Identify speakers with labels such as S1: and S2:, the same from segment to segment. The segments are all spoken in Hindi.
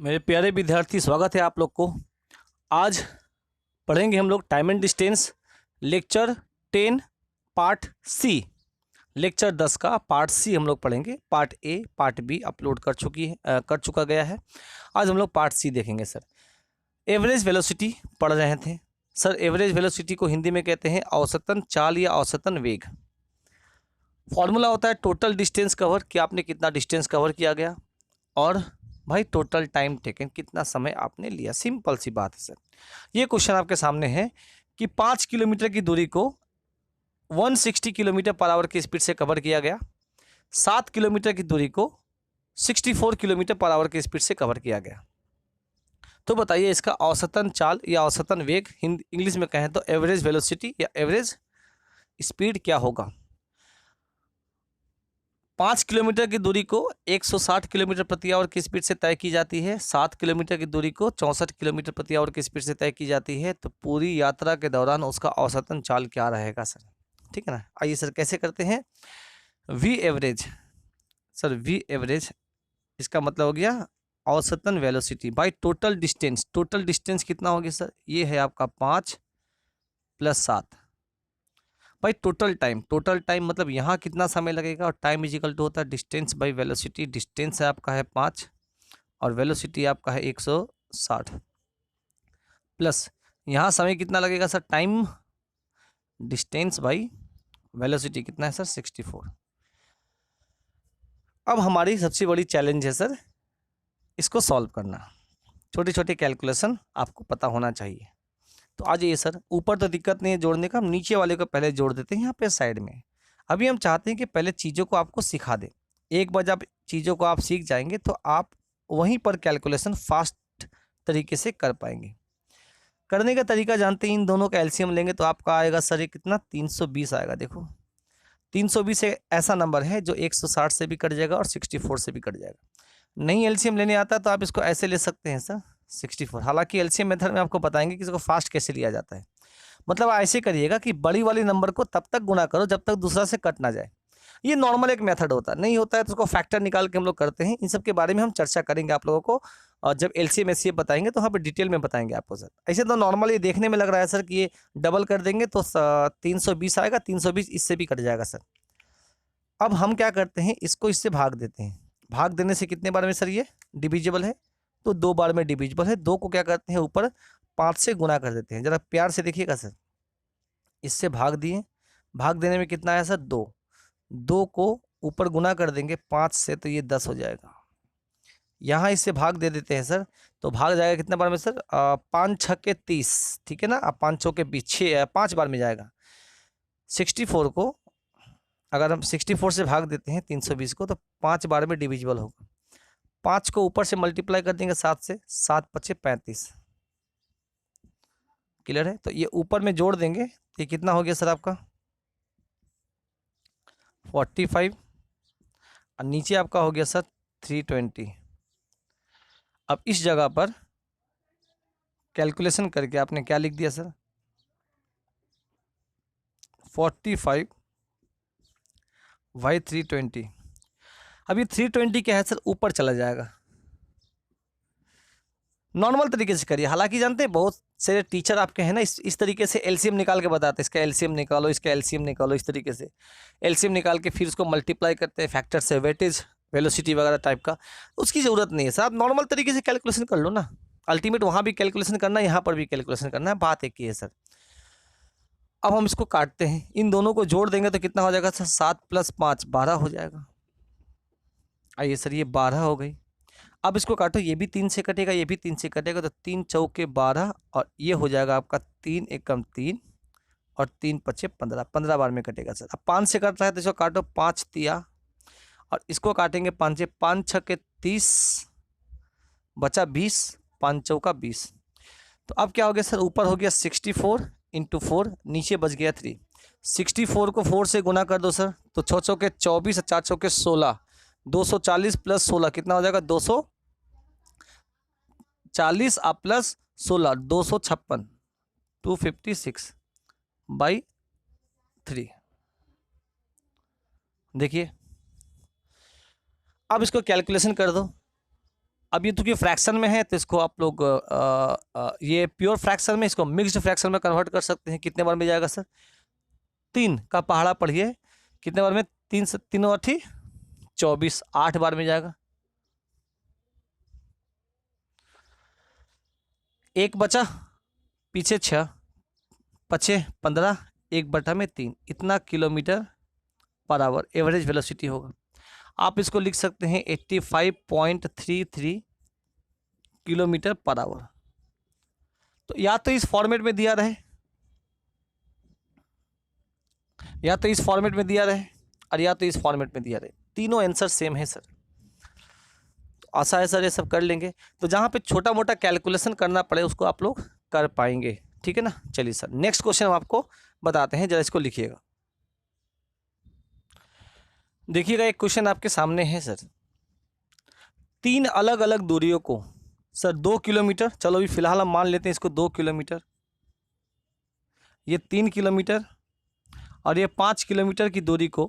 S1: मेरे प्यारे विद्यार्थी, स्वागत है आप लोग को। आज पढ़ेंगे हम लोग time and distance lecture 10 part C. Lecture 10 का पार्ट सी हम लोग पढ़ेंगे। Part A part B upload कर चुका गया है। आज हम लोग पार्ट सी देखेंगे। सर एवरेज वेलोसिटी पढ़ रहे थे। सर एवरेज वेलोसिटी को हिंदी में कहते हैं औसतन चाल या औसतन वेग। फॉर्मूला होता है टोटल डिस्टेंस कवर, कि आपने कितना डिस्टेंस कवर किया गया, और भाई टोटल टाइम टेकन, कितना समय आपने लिया। सिंपल सी बात है सर। ये क्वेश्चन आपके सामने है कि 5 किलोमीटर की दूरी को 160 किलोमीटर पर आवर की स्पीड से कवर किया गया, 7 किलोमीटर की दूरी को 64 किलोमीटर पर आवर की स्पीड से कवर किया गया। तो बताइए इसका औसतन चाल या औसतन वेग, हिंदी इंग्लिश में कहें तो एवरेज वेलोसिटी या एवरेज स्पीड क्या होगा। 5 किलोमीटर की दूरी को 160 किलोमीटर प्रति आवर की स्पीड से तय की जाती है, 7 किलोमीटर की दूरी को 64 किलोमीटर प्रति आवर की स्पीड से तय की जाती है। तो पूरी यात्रा के दौरान उसका औसतन चाल क्या रहेगा सर। ठीक है ना। आइए सर कैसे करते हैं। V average, sir V average इसका मतलब हो गया औसतन velocity by total distance. Total distance कितना हो गया सर, ये है आपका 5 + 7 भाई टोटल टाइम। टोटल टाइम मतलब यहाँ कितना समय लगेगा, और टाइम इज इक्वल टू होता है डिस्टेंस बाई वेलोसिटी। डिस्टेंस है आपका है 5 और वेलोसिटी आपका है 160, प्लस यहाँ समय कितना लगेगा sir, time distance by velocity कितना है सर 64। अब हमारी सबसे बड़ी चैलेंज है सर इसको सॉल्व करना। छोटी छोटी कैलकुलेशन आपको पता होना चाहिए। तो आज ये सर ऊपर तो दिक्कत नहीं है जोड़ने का, हम नीचे वाले को पहले जोड़ देते हैं यहाँ पे साइड में। अभी हम चाहते हैं कि पहले चीज़ों को आपको सिखा दें। एक बार जब चीज़ों को आप सीख जाएंगे तो आप वहीं पर कैलकुलेशन फास्ट तरीके से कर पाएंगे। करने का तरीका जानते हैं, इन दोनों का एलसीएम लेंगे तो आपका आएगा सर ये कितना 320 आएगा। देखो 320 एक ऐसा नंबर है जो 160 से भी कट जाएगा और 64 से भी कट जाएगा। नहीं एलसीएम लेने आता तो आप इसको ऐसे ले सकते हैं सर 64। हालांकि एलसीएम मेथड में आपको बताएंगे कि इसको फास्ट कैसे लिया जाता है। मतलब ऐसे करिएगा कि बड़ी वाली नंबर को तब तक गुना करो जब तक दूसरा से कट ना जाए। ये नॉर्मल एक मेथड होता है, नहीं होता है तो उसको फैक्टर निकाल के हम लोग करते हैं। इन सब के बारे में हम चर्चा करेंगे आप लोगों को, और जब एलसीएम एचसीएफ बताएंगे तो वहाँ पे डिटेल में बताएंगे आपको सर। ऐसे तो नॉर्मली देखने में लग रहा है सर कि ये डबल कर देंगे तो 320 आएगा, 320 इससे भी कट जाएगा सर। अब हम क्या करते हैं, इसको इससे भाग देते हैं। भाग देने से कितने बार में सर ये डिविजिबल है, तो 2 बार में डिविजिबल है। 2 को क्या करते हैं ऊपर 5 से गुना कर देते हैं। जरा प्यार से देखिएगा सर, इससे भाग दिए, भाग देने में कितना आया सर 2। 2 को ऊपर गुना कर देंगे 5 से तो ये 10 हो जाएगा। यहाँ इससे भाग दे देते हैं सर, तो भाग जाएगा कितने बार में सर 5 6 के 30। ठीक है ना। अब 5 6 के 5 बार में जाएगा। 64 को अगर हम 64 से भाग देते हैं 320 को तो 5 बार में डिविजिबल होगा। 5 को ऊपर से मल्टीप्लाई कर देंगे 7 से, 7 × 5 = 35। क्लियर है। तो ये ऊपर में जोड़ देंगे तो ये कितना हो गया सर आपका 45, और नीचे आपका हो गया सर 320। अब इस जगह पर कैलकुलेशन करके आपने क्या लिख दिया सर 45/320। अब ये 320 क्या है सर ऊपर चला जाएगा। नॉर्मल तरीके से करिए। हालांकि जानते हैं बहुत से टीचर आपके हैं ना इस तरीके से एलसीएम निकाल के बताते हैं, इसका एलसीएम निकालो, इसका एलसीएम निकालो। इस तरीके से एलसीएम निकाल के फिर उसको मल्टीप्लाई करते हैं फैक्टर से, वेटेज वेलोसिटी वगैरह टाइप का। उसकी ज़रूरत नहीं है सर, आप नॉर्मल तरीके से कैलकुलेशन कर लो ना। अल्टीमेट वहाँ भी कैलकुलेशन करना है, यहाँ पर भी कैलकुलेशन करना है, बात एक ही है सर। अब हम इसको काटते हैं, इन दोनों को जोड़ देंगे तो कितना हो जाएगा सर 7 + 5 12 हो जाएगा। आइए सर ये 12 हो गई। अब इसको काटो, ये भी 3 से कटेगा, ये भी 3 से कटेगा, तो 3 चौके 12 और ये हो जाएगा आपका 3 एकम 3 और 3 पचे 15। 15 बार में कटेगा सर। अब 5 से कट रहा है तो इसको काटो, 5 तिया, और इसको काटेंगे 5 से, 5 6 = 30 बचा 20, 5 चौका 20। तो अब क्या हो गया सर ऊपर हो गया 64 × 4, नीचे बच गया 3। 64 को 4 से गुना कर दो सर, तो 6 चौके 24 और 4 चौके 16, 240 + 16 कितना हो जाएगा 240 + 16 256, 256/3। देखिए अब इसको कैलकुलेशन कर दो। अब ये चूंकि फ्रैक्शन में है तो इसको आप लोग ये प्योर फ्रैक्शन में, इसको मिक्स्ड फ्रैक्शन में कन्वर्ट कर सकते हैं। कितने बार में जाएगा सर? 3 का पहाड़ा पढ़िए, कितने बार में? 3 से 3 और 24, 8 बार में जाएगा। एक बचा, पीछे 6, बचे 15, 1/3, इतना kilometre per hour average velocity होगा। आप इसको लिख सकते हैं 85.33 किलोमीटर पर आवर। तो या तो इस फॉर्मेट में दिया रहे, या तो इस फॉर्मेट में दिया रहे, और या तो इस फॉर्मेट में दिया रहे, तीनों आंसर सेम है सर। तो आशा है सर ये सब कर लेंगे। तो जहाँ पे छोटा मोटा कैलकुलेशन करना पड़े उसको आप लोग कर पाएंगे, ठीक है ना। चलिए सर नेक्स्ट क्वेश्चन हम आपको बताते हैं, जरा इसको लिखिएगा। देखिएगा एक क्वेश्चन आपके सामने है सर, 3 अलग अलग दूरियों को सर 2 किलोमीटर, चलो अभी फिलहाल हम मान लेते हैं इसको 2 किलोमीटर, ये 3 किलोमीटर और ये 5 किलोमीटर की दूरी को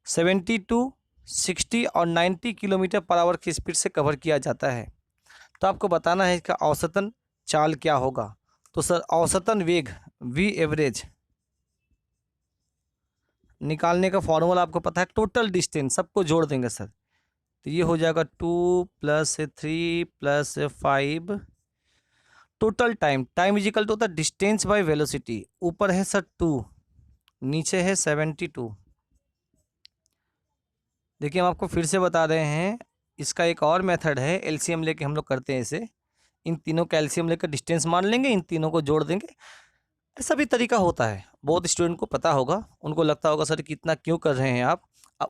S1: 72, 60 और 90 किलोमीटर पर आवर की स्पीड से कवर किया जाता है। तो आपको बताना है इसका औसतन चाल क्या होगा। तो सर औसतन वेग v एवरेज निकालने का फॉर्मूला आपको पता है, टोटल डिस्टेंस सबको जोड़ देंगे सर। तो ये हो जाएगा 2 + 3 + 5, total time, time equal to होता है डिस्टेंस बाय वेलोसिटी। ऊपर है सर 2, नीचे है 72। देखिए हम आपको फिर से बता रहे हैं, इसका एक और मेथड है, एलसीएम लेके हम लोग करते हैं इसे। इन तीनों का एलसीएम लेकर डिस्टेंस मान लेंगे, इन तीनों को जोड़ देंगे। ऐसा भी तरीका होता है, बहुत स्टूडेंट को पता होगा, उनको लगता होगा सर कि इतना क्यों कर रहे हैं आप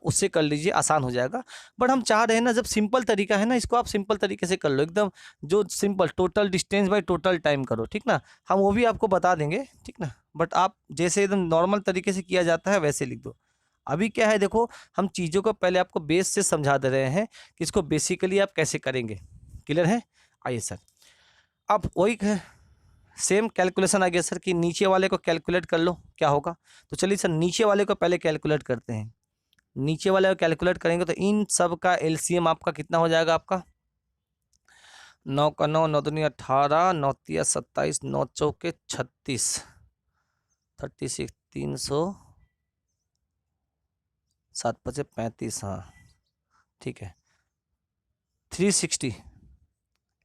S1: उससे कर लीजिए, आसान हो जाएगा। बट हम चाह रहे हैं ना, जब सिंपल तरीका है ना, इसको आप सिंपल तरीके से कर लो एकदम, जो simple total distance by total time करो, ठीक ना। हम वो भी आपको बता देंगे, ठीक ना, बट आप जैसे एकदम नॉर्मल तरीके से किया जाता है वैसे लिख दो। अभी क्या है देखो, हम चीज़ों को पहले आपको बेस से समझा दे रहे हैं कि इसको बेसिकली आप कैसे करेंगे। क्लियर है? आइए सर, अब वही सेम कैलकुलेशन आ गया सर कि नीचे वाले को कैलकुलेट कर लो क्या होगा। तो चलिए सर नीचे वाले को पहले कैलकुलेट करते हैं। नीचे वाले को कैलकुलेट करेंगे तो इन सब का एलसीएम आपका कितना हो जाएगा? आपका 9 का 9, 9 दूनी 18, 9 तिया 27, 9 चौके 36, 36, 300, 7 पचे 35, हाँ ठीक है, 360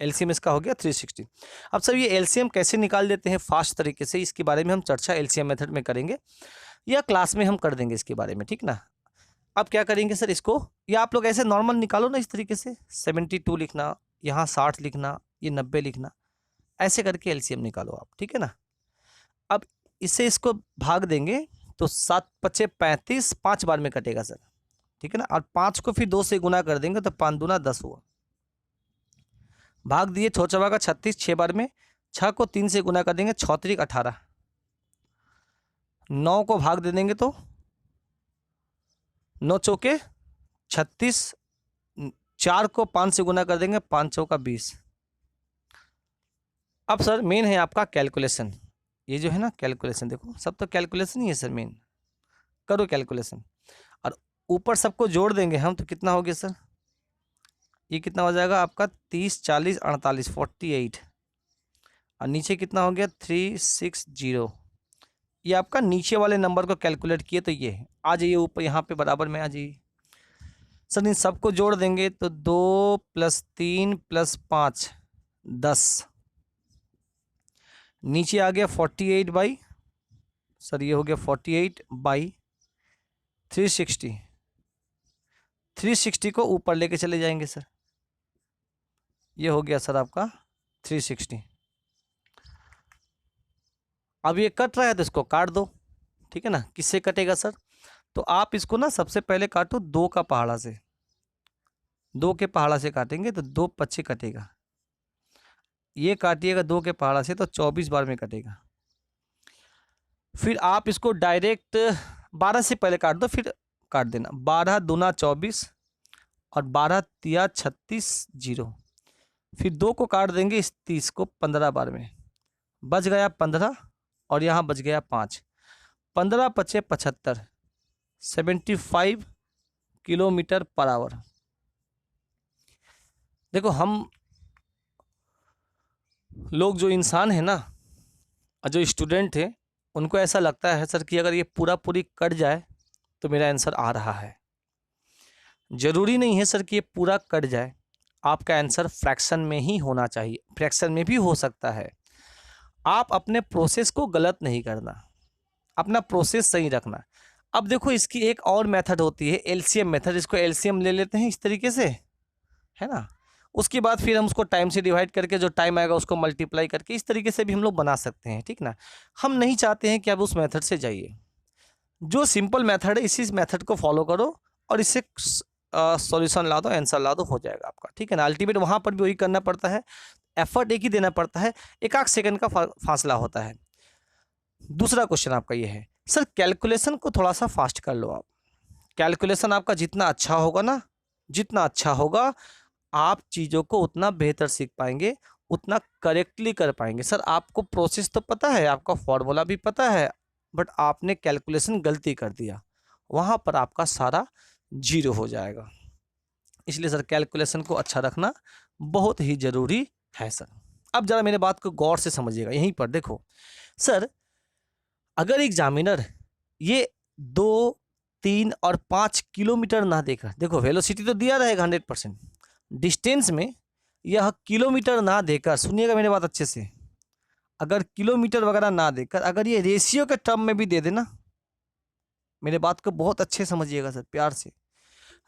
S1: एलसीएम इसका हो गया 360। अब सर ये एलसीएम कैसे निकाल देते हैं फास्ट तरीके से, इसके बारे में हम चर्चा एलसीएम मेथड में करेंगे या क्लास में हम कर देंगे इसके बारे में, ठीक ना। अब क्या करेंगे सर, इसको या आप लोग ऐसे नॉर्मल निकालो ना इस तरीके से, 72 लिखना, यहाँ 60 लिखना, ये 90 लिखना, ऐसे करके एलसीएम निकालो आप, ठीक है ना। अब इससे इसको भाग देंगे तो 7 पचे 35, 5 बार में कटेगा सर, ठीक है ना। और 5 को फिर 2 से गुना कर देंगे तो 5 दूना 10 हुआ। भाग दिए 6 चौका 36, 6 बार में, 6 को 3 से गुना कर देंगे, 6 त्रिक 18, 9 को भाग दे देंगे तो 9 चौके 36, 4 को 5 से गुना कर देंगे, 5 चौका 20। अब सर मेन है आपका कैलकुलेशन, ये जो है ना कैलकुलेशन, देखो सब तो कैलकुलेशन ही है सर, मेन करो कैलकुलेशन। और ऊपर सबको जोड़ देंगे हम तो कितना हो गया सर, ये कितना हो जाएगा आपका 30, 40, 48, 48, और नीचे कितना हो गया 360। ये आपका नीचे वाले नंबर को कैलकुलेट किए तो ये आ जाइए ऊपर यहाँ पे बराबर में आ जाइए सर। इन सबको जोड़ देंगे तो 2 + 3 + 5 10, नीचे आ गया 48 बाई, सर ये हो गया 48 बाई 360। 360 को ऊपर लेके चले जाएंगे सर, ये हो गया सर आपका 360। अब ये कट रहा है तो इसको काट दो, ठीक है ना। किससे कटेगा सर, तो आप इसको ना सबसे पहले काटो 2 का पहाड़ा से, 2 के पहाड़ा से काटेंगे तो 2 पच्चे कटेगा, ये काटिएगा 2 के पहाड़ा से तो 24 बार में कटेगा। फिर आप इसको डायरेक्ट 12 से पहले काट दो, फिर काट देना, 12 दूना 24 और 12 तिया 36 0, फिर 2 को काट देंगे इस 30 को 15 बार में, बच गया 15 और यहाँ बच गया 5, 15 पचे 75, 75 किलोमीटर पर आवर। देखो हम लोग जो इंसान है ना, और जो स्टूडेंट है, उनको ऐसा लगता है सर कि अगर ये पूरा पूरी कट जाए तो मेरा आंसर आ रहा है। ज़रूरी नहीं है सर कि ये पूरा कट जाए, आपका आंसर फ्रैक्शन में ही होना चाहिए, फ्रैक्शन में भी हो सकता है। आप अपने प्रोसेस को गलत नहीं करना, अपना प्रोसेस सही रखना। अब देखो इसकी एक और मेथड होती है एलसीएम मेथड, इसको एलसीएम ले लेते हैं इस तरीके से, है ना। उसके बाद फिर हम उसको टाइम से डिवाइड करके जो टाइम आएगा उसको मल्टीप्लाई करके इस तरीके से भी हम लोग बना सकते हैं, ठीक ना। हम नहीं चाहते हैं कि आप उस मेथड से जाइए, जो सिंपल मेथड है इसी मेथड को फॉलो करो और इससे सॉल्यूशन ला दो, आंसर ला दो, हो जाएगा आपका, ठीक है ना। अल्टीमेट वहाँ पर भी वही करना पड़ता है, एफर्ट एक ही देना पड़ता है, एक आध सेकंड का फासला होता है। दूसरा क्वेश्चन आपका ये है, सर कैलकुलेशन को थोड़ा सा फास्ट कर लो आप। कैलकुलेशन आपका जितना अच्छा होगा ना, जितना अच्छा होगा आप चीज़ों को उतना बेहतर सीख पाएंगे, उतना करेक्टली कर पाएंगे। सर आपको प्रोसेस तो पता है, आपका फॉर्मूला भी पता है, बट आपने कैलकुलेशन गलती कर दिया, वहाँ पर आपका सारा जीरो हो जाएगा। इसलिए सर कैलकुलेशन को अच्छा रखना बहुत ही ज़रूरी है सर। अब ज़रा मेरे बात को गौर से समझिएगा, यहीं पर देखो सर, अगर एग्जामिनर ये 2, 3 और 5 किलोमीटर ना देकर, देखो वेलोसिटी तो दिया रहेगा 100%, डिस्टेंस में यह किलोमीटर ना देकर, सुनिएगा मेरी बात अच्छे से, अगर किलोमीटर वगैरह ना देकर अगर ये रेशियो के टर्म में भी दे देना, मेरे बात को बहुत अच्छे समझिएगा सर, प्यार से,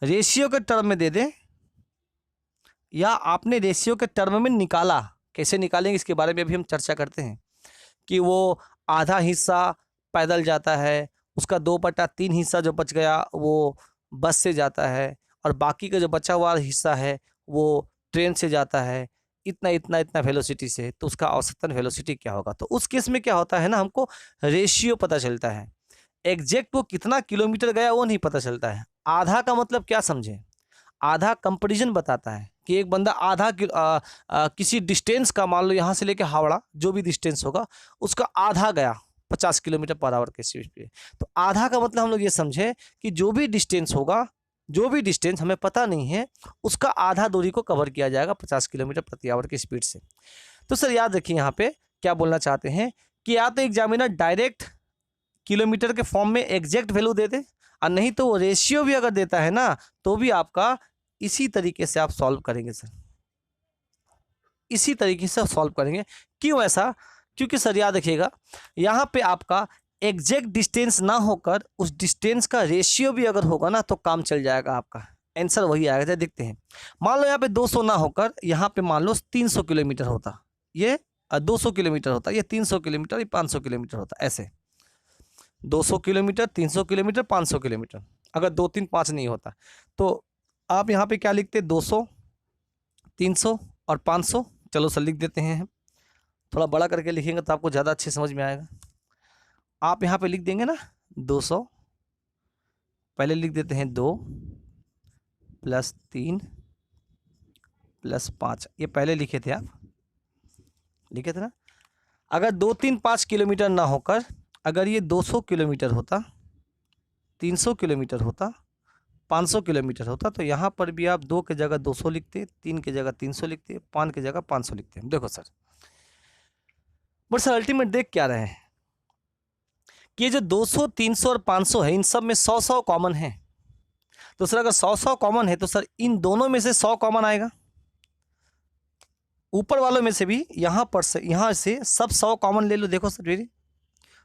S1: रेशियो के टर्म में दे दे, या आपने रेशियो के टर्म में निकाला, कैसे निकालेंगे इसके बारे में अभी हम चर्चा करते हैं, कि वो आधा हिस्सा पैदल जाता है, उसका 2/3 हिस्सा जो बच गया वो बस से जाता है, और बाकी का जो बचा हुआ हिस्सा है वो ट्रेन से जाता है, इतना इतना इतना वेलोसिटी से, तो उसका औसतन वेलोसिटी क्या होगा। तो उस केस में क्या होता है ना, हमको रेशियो पता चलता है, एग्जैक्ट वो कितना किलोमीटर गया वो नहीं पता चलता है। आधा का मतलब क्या समझे, आधा कंपेरिजन बताता है कि एक बंदा आधा किसी डिस्टेंस का, मान लो यहाँ से लेके हावड़ा जो भी डिस्टेंस होगा उसका आधा गया 50 किलोमीटर पर आवर के स्पीड पे, तो आधा का मतलब हम लोग ये समझे कि जो भी डिस्टेंस होगा, जो भी डिस्टेंस हमें पता नहीं है, उसका आधा दूरी को कवर किया जाएगा 50 किलोमीटर प्रति आवर की स्पीड से। तो सर याद रखिए यहाँ पे क्या बोलना चाहते हैं कि या तो एग्जामिनर डायरेक्ट किलोमीटर के फॉर्म में एग्जैक्ट वैल्यू दे दे, और नहीं तो वो रेशियो भी अगर देता है ना तो भी आपका इसी तरीके से आप सॉल्व करेंगे सर, इसी तरीके से सॉल्व करेंगे। क्यों ऐसा, क्योंकि सर याद रखिएगा यहाँ पे आपका एग्जैक्ट डिस्टेंस ना होकर उस डिस्टेंस का रेशियो भी अगर होगा ना तो काम चल जाएगा, आपका आंसर वही आएगा। देखते हैं, मान लो यहाँ पे 200 ना होकर यहाँ पे मान लो 300 किलोमीटर होता, ये 200 किलोमीटर होता, ये 300 किलोमीटर, ये 500 किलोमीटर होता, ऐसे 200 किलोमीटर, 300 किलोमीटर, 500 किलोमीटर, अगर 2, 3, 5 नहीं होता तो आप यहाँ पे क्या लिखते, 200, 300 और 500। चलो सर लिख देते हैं, थोड़ा बड़ा करके लिखेंगे तो आपको ज़्यादा अच्छे समझ में आएगा। आप यहाँ पे लिख देंगे ना 200, पहले लिख देते हैं 2 + 3 + 5, ये पहले लिखे थे, आप लिखे थे ना। अगर 2, 3, 5 किलोमीटर ना होकर अगर ये 200 किलोमीटर होता, 300 किलोमीटर होता, 500 किलोमीटर होता, तो यहाँ पर भी आप 2 की जगह 200 लिखते, 3 की जगह 300 लिखते, 5 की जगह 500 लिखते हैं। देखो सर, बट सर अल्टीमेट देख क्या रहे हैं कि ये जो 200, 300 और 500 है, इन सब में 100-100 कॉमन है। तो सर अगर 100-100 कॉमन है तो सर इन दोनों में से 100 कॉमन आएगा, ऊपर वालों में से भी, यहाँ पर से, यहाँ से सब 100 कॉमन ले लो। देखो सर मेरी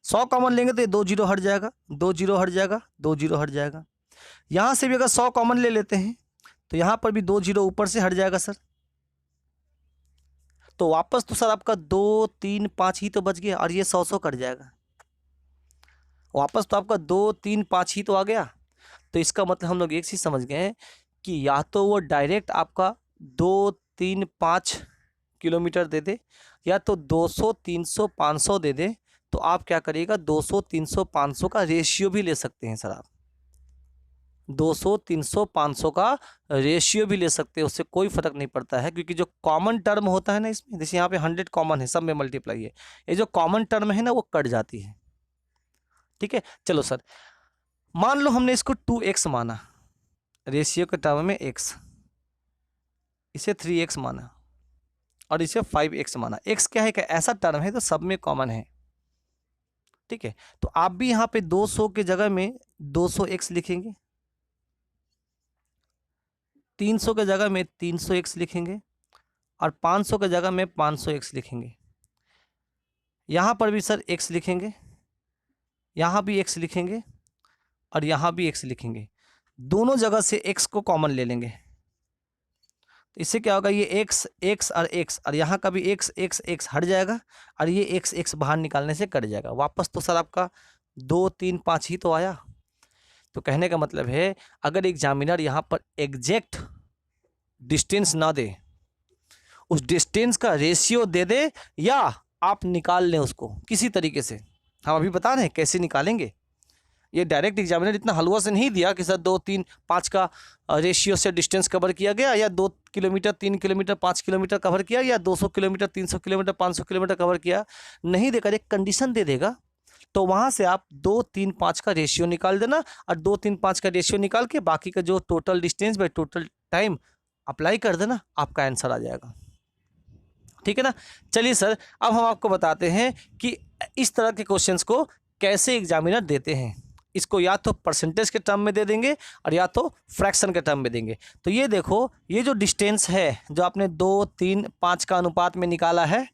S1: 100 कॉमन लेंगे तो ये 2 जीरो हट जाएगा, 2 जीरो हट जाएगा, 2 जीरो हट जाएगा। यहाँ से भी अगर 100 कॉमन ले लेते हैं तो यहाँ पर भी 2 जीरो ऊपर से हट जाएगा सर। तो वापस तो सर आपका 2, 3, 5 ही तो बच गया, और ये 100-100 कट जाएगा, वापस तो आपका 2, 3, 5 ही तो आ गया। तो इसका मतलब हम लोग एक चीज समझ गए हैं कि या तो वो डायरेक्ट आपका 2, 3, 5 किलोमीटर दे दे, या तो 200, 300, 500 दे दे। तो आप क्या करिएगा, 200, 300, 500 का रेशियो भी ले सकते हैं सर, आप 200, 300, 500 का रेशियो भी ले सकते हैं, उससे कोई फर्क नहीं पड़ता है, क्योंकि जो कॉमन टर्म होता है ना इसमें, जैसे यहाँ पे 100 कॉमन है, सब में मल्टीप्लाई है, ये जो कॉमन टर्म है ना वो कट जाती है, ठीक है। चलो सर, मान लो हमने इसको 2x माना, रेशियो के टर्म में x, इसे 3x माना और इसे 5x माना। x क्या है, क्या ऐसा टर्म है तो सब में कॉमन है, ठीक है। तो आप भी यहाँ पे 200 के जगह में 200x लिखेंगे, 300 के जगह में 300x लिखेंगे और 500 के जगह में 500x लिखेंगे। यहाँ पर भी सर x लिखेंगे, यहाँ भी x लिखेंगे और यहाँ भी x लिखेंगे। दोनों जगह से x को कॉमन ले लेंगे, तो इससे क्या होगा, ये x और यहाँ का भी x हट जाएगा और ये x बाहर निकालने से कट जाएगा। वापस तो सर आपका 2 3 5 ही तो आया। तो कहने का मतलब है अगर एग्जामिनर यहाँ पर एग्जैक्ट डिस्टेंस ना दे, उस डिस्टेंस का रेशियो दे दे या आप निकाल लें उसको किसी तरीके से। हम अभी बता रहे हैं कैसे निकालेंगे। ये डायरेक्ट एग्जामिनर इतना हलवा से नहीं दिया कि सर 2 3 5 का रेशियो से डिस्टेंस कवर किया गया, या 2 किलोमीटर 3 किलोमीटर 5 किलोमीटर कवर किया, या 200 किलोमीटर 300 किलोमीटर 500 किलोमीटर कवर किया। नहीं देकर एक कंडीशन दे देगा, तो वहाँ से आप 2 3 5 का रेशियो निकाल देना और 2 3 5 का रेशियो निकाल के बाकी का जो total distance by total time apply कर देना, आपका आंसर आ जाएगा, ठीक है ना। चलिए सर अब हम आपको बताते हैं कि इस तरह के क्वेश्चंस को कैसे एग्जामिनर देते हैं। इसको या तो परसेंटेज के टर्म में दे देंगे और या तो फ्रैक्शन के टर्म में देंगे। तो ये देखो, ये जो डिस्टेंस है जो आपने 2 3 5 का अनुपात में निकाला है,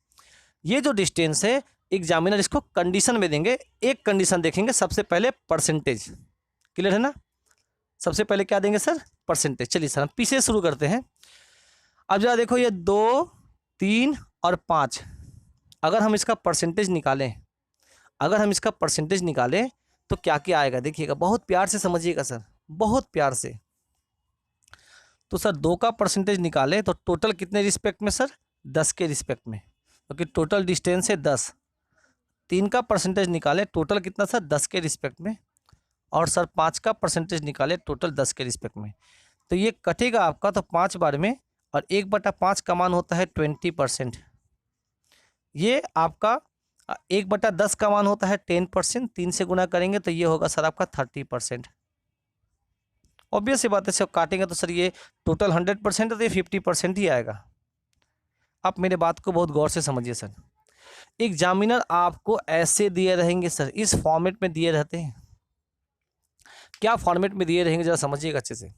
S1: ये जो डिस्टेंस है एग्जामिनर इसको कंडीशन में देंगे। एक कंडीशन देखेंगे, सबसे पहले परसेंटेज, क्लियर है ना। सबसे पहले क्या देंगे सर, परसेंटेज। चलिए सर हम पीछे शुरू करते हैं। अब जरा देखो, ये 2 3 और 5, अगर हम इसका परसेंटेज निकालें, तो क्या क्या आएगा देखिएगा, बहुत प्यार से समझिएगा सर, बहुत प्यार से। तो सर 2 का परसेंटेज निकाले तो टोटल कितने रिस्पेक्ट में सर, 10 के रिस्पेक्ट में, क्योंकि टोटल डिस्टेंस है 10। 3 का परसेंटेज निकाले टोटल कितना सर, 10 के रिस्पेक्ट में। और सर 5 का परसेंटेज निकाले टोटल 10 के रिस्पेक्ट में। तो ये कटेगा आपका तो 5 बार में, और 1/5 का मान होता है 20%। ये आपका 1/10 का मान होता है 10%, 3 से गुना करेंगे तो ये होगा सर आपका 30%। ऑब्वियस सी बात है, सब काटेंगे तो सर ये टोटल 100% है तो ये 50% ही आएगा। आप मेरे बात को बहुत गौर से समझिए सर। एग्जामिनर आपको ऐसे दिए रहेंगे सर, इस फॉर्मेट में दिए रहते हैं। क्या फॉर्मेट में दिए रहेंगे जरा समझिएगा अच्छे से।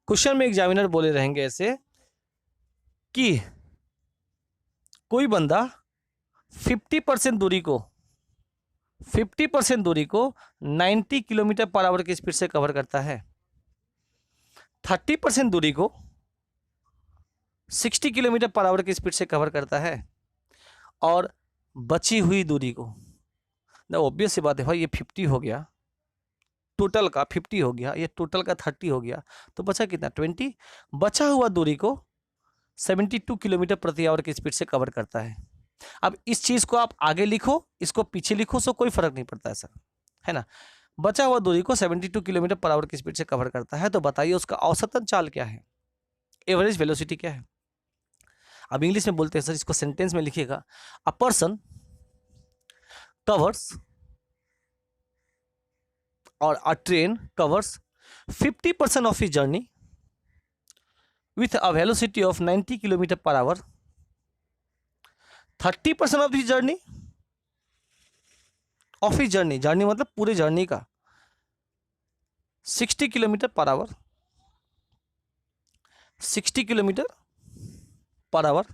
S1: क्वेश्चन में एग्जामिनर बोले रहेंगे ऐसे कि कोई बंदा 50% दूरी को 90 किलोमीटर पर आवर की स्पीड से कवर करता है, 30% दूरी को 60 किलोमीटर पर आवर की स्पीड से कवर करता है, और बची हुई दूरी को, ना ऑब्वियस सी बात है भाई, ये 50 हो गया, टोटल का 50 हो गया, ये टोटल का 30 हो गया, तो बचा कितना 20। बचा हुआ दूरी को 72 किलोमीटर प्रति आवर की स्पीड से कवर करता है। अब इस चीज को आप आगे लिखो, इसको पीछे लिखो, सो कोई फर्क नहीं पड़ता है सर, है ना। बचा हुआ दूरी को 72 किलोमीटर पर आवर की स्पीड से कवर करता है, तो बताइए उसका औसतन चाल क्या है, एवरेज वेलोसिटी क्या है। अब इंग्लिश में बोलते हैं सर, इसको सेंटेंस में लिखिएगा। अ पर्सन कवर्स और अ train covers 50% of his journey with a velocity of 90 kilometre per hour, 30% of his journey, journey मतलब पूरे जर्नी का 60 kilometre per hour, 60 kilometre per hour,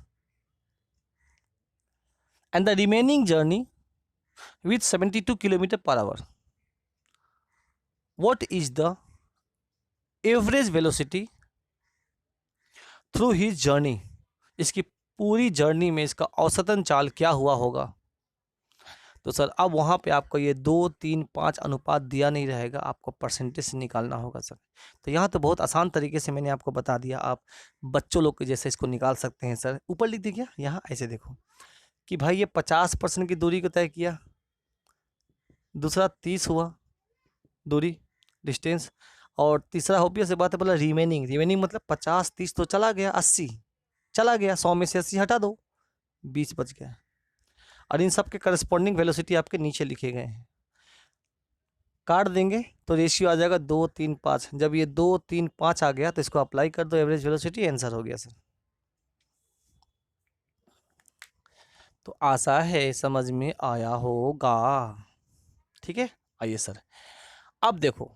S1: and the remaining journey with 72 kilometre per hour. What is the average velocity through his journey, इसकी पूरी जर्नी में इसका औसतन चाल क्या हुआ होगा। तो सर अब वहाँ पे आपको ये 2 3 5 अनुपात दिया नहीं रहेगा, आपको परसेंटेज से निकालना होगा सर। तो यहाँ तो बहुत आसान तरीके से मैंने आपको बता दिया, आप बच्चों लोग के जैसे इसको निकाल सकते हैं सर। ऊपर लिख दीजिए यहाँ, ऐसे देखो कि भाई ये 50% की दूरी को तय किया, दूसरा 30 हुआ दूरी डिस्टेंस, और तीसरा ऑब्वियस से बात है बोला रिमेनिंग मतलब 50 30 तो चला गया, 80 चला गया, 100 में से 80 हटा दो, 20 बच गया। और इन सब के करस्पॉन्डिंग वेलोसिटी आपके नीचे लिखे गए हैं। काट देंगे तो रेशियो आ जाएगा 2 3 5। जब ये 2 3 5 आ गया तो इसको अप्लाई कर दो एवरेज वेलोसिटी, आंसर हो गया सर। तो आशा है समझ में आया होगा। ठीक है, आइए सर अब देखो,